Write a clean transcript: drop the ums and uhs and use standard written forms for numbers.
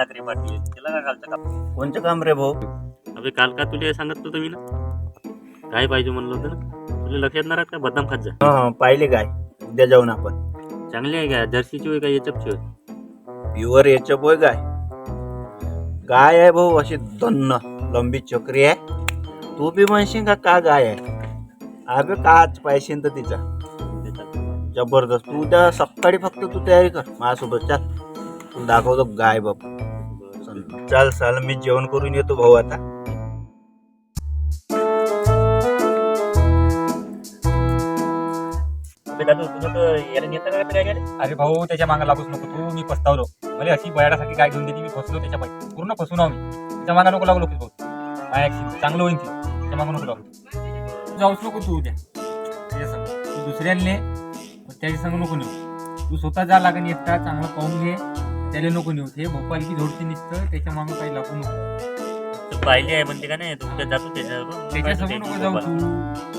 ठाकरे पाटील त्याला काय घालतं का? कोणचं काम रे भाऊ? अबे काल का तुला सांगत होतो मी ना काय पाहिजे म्हणलं होतं ना तुला लक्षात नाही राहत का? बदाम खात जा. हा पाहिले काय, उद्या जाऊन आपण. चांगली आहे का? जर्सीची होय का एचपची होय? प्युअर याच्या बोय गाय आहे भाऊ, अशी दन्न लंबी चक्री आहे. तू बी म्हणशील का गाय आहे? अबे काच पाहिजे तर तिचा जबरदस्त. तू उद्या सकाळी फक्त तू तयारी कर माझ्यासोबत. चाल तू दाखवतो गाय बाप. चल चल मी जेवण करून येतो भाऊ आता. अबे दादू तुझं तर याला नेता का काय गाडी? अरे भाऊ त्याच्या मागे लागूच नको तू. मी पस्तावलो. मला अशी बयाडासाठी काय घेऊन दिली, मी फसलो त्याच्या पायी. पूर्ण फसून आहो मी. त्याच्या मागे नको लागलो की भाऊ. काय ऍक्सिडेंट चांगलं होईल ती. त्याच्या मागे नको लागलो. जाऊच नको तू उद्या त्याच्या संग. तू दुसऱ्याला त्याच्या संग नको नेऊ. तू स्वतः जा लागेल एकटा, चांगलं पाहून घे. त्याला नको नेऊ. हे भोपाल की जोडती निसतं, त्याच्या मागे काही लागू नको. तू पाहिली आहे म्हणते का नाही? तू उद्या जातो त्याच्यावर त्याच्या संग नको जाऊ तू.